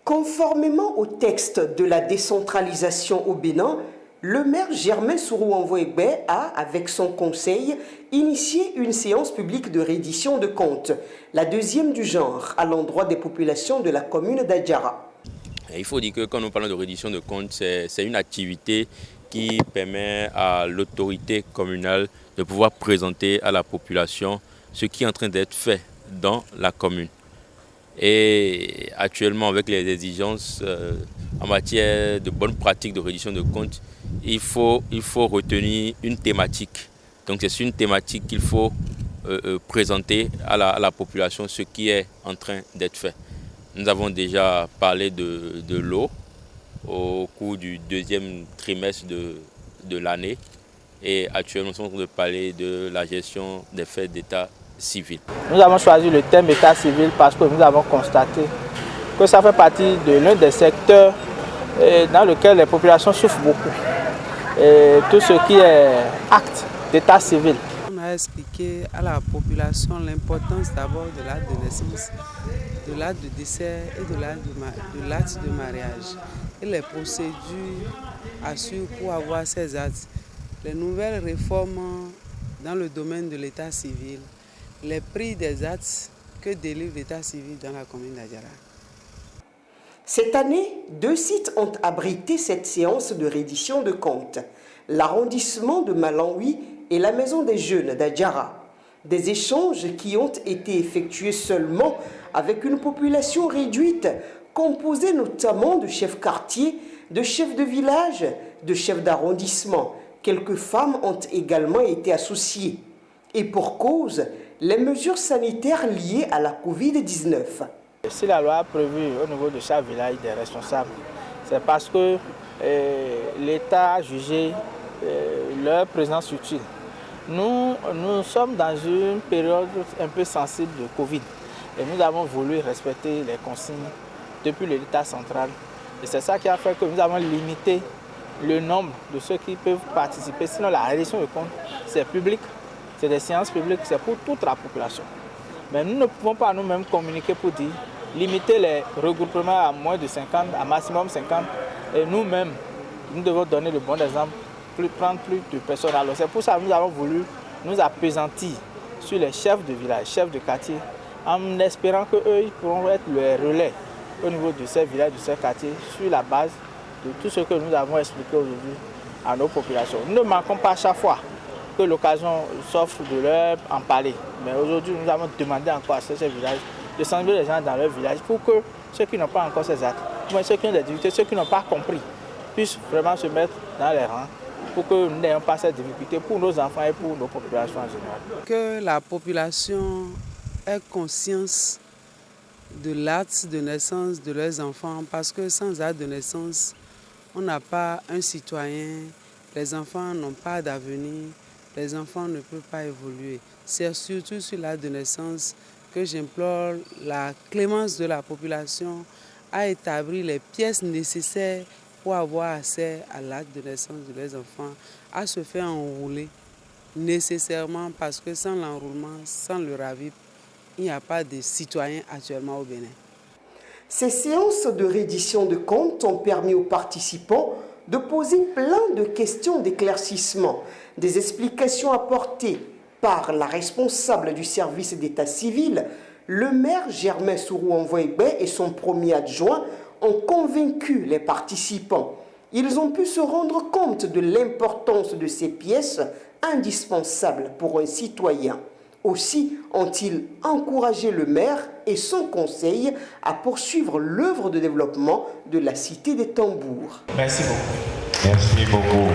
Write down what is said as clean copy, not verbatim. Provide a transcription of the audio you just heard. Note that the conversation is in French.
Conformément au texte de la décentralisation au Bénin, le maire Germain Sourou-Envoyébé a, avec son conseil, initié une séance publique de reddition de comptes, la deuxième du genre, à l'endroit des populations de la commune d'Adjara. Il faut dire que quand nous parlons de reddition de comptes, c'est une activité qui permet à l'autorité communale de pouvoir présenter à la population ce qui est en train d'être fait dans la commune. Et actuellement, avec les exigences en matière de bonnes pratiques de reddition de comptes, il faut retenir une thématique. Donc c'est une thématique qu'il faut présenter à la population ce qui est en train d'être fait. Nous avons déjà parlé de l'eau au cours du deuxième trimestre de l'année. Et actuellement, nous sommes en train de parler de la gestion des faits d'état civil. Nous avons choisi le thème état civil parce que nous avons constaté que ça fait partie de l'un des secteurs dans lequel les populations souffrent beaucoup. Et tout ce qui est acte d'état civil. On a expliqué à la population l'importance d'abord de l'acte de naissance, de l'acte de décès et de l'acte de mariage et les procédures à suivre pour avoir ces actes. Les nouvelles réformes dans le domaine de l'état civil, les prix des actes que délivre l'état civil dans la commune d'Adjara. Cette année, 2 sites ont abrité cette séance de reddition de comptes. L'arrondissement de Malanhui et la maison des jeunes d'Adjara. Des échanges qui ont été effectués seulement avec une population réduite, composée notamment de chefs quartiers, de chefs de village, de chefs d'arrondissement. Quelques femmes ont également été associées. Et pour cause, les mesures sanitaires liées à la Covid-19. Si la loi a prévu au niveau de chaque village des responsables, c'est parce que l'État a jugé leur présence utile. Nous sommes dans une période un peu sensible de Covid et nous avons voulu respecter les consignes depuis l'État central. Et c'est ça qui a fait que nous avons limité le nombre de ceux qui peuvent participer. Sinon, la reddition de comptes, c'est public, c'est des séances publiques, c'est pour toute la population. Mais nous ne pouvons pas nous-mêmes communiquer pour dire limiter les regroupements à moins de 50, à maximum 50. Et nous-mêmes, nous devons donner le bon exemple, prendre plus de personnes. Alors c'est pour ça que nous avons voulu nous appesantir sur les chefs de village, chefs de quartier, en espérant qu'eux pourront être le relais au niveau de ces villages, de ces quartiers, sur la base de tout ce que nous avons expliqué aujourd'hui à nos populations. Nous ne manquons pas à chaque fois que l'occasion s'offre de leur en parler. Mais aujourd'hui, nous avons demandé encore à ces villages de sensibiliser les gens dans leur village pour que ceux qui n'ont pas encore ces actes, ceux qui ont des difficultés, ceux qui n'ont pas compris, puissent vraiment se mettre dans les rangs pour que nous n'ayons pas cette difficulté pour nos enfants et pour nos populations en général. Que la population ait conscience de l'acte de naissance de leurs enfants, parce que sans acte de naissance, on n'a pas un citoyen, les enfants n'ont pas d'avenir, les enfants ne peuvent pas évoluer. C'est surtout sur l'acte de naissance que j'implore la clémence de la population à établir les pièces nécessaires pour avoir accès à l'acte de naissance de leurs enfants, à se faire enrouler nécessairement, parce que sans l'enroulement, sans le RAVIP, il n'y a pas de citoyens actuellement au Bénin. Ces séances de reddition de comptes ont permis aux participants de poser plein de questions d'éclaircissement, des explications apportées par la responsable du service d'état civil. Le maire Germain Sourou-Envoyébé et son premier adjoint ont convaincu les participants. Ils ont pu se rendre compte de l'importance de ces pièces indispensables pour un citoyen. Aussi ont-ils encouragé le maire et son conseil à poursuivre l'œuvre de développement de la cité des tambours. Merci beaucoup. Merci beaucoup.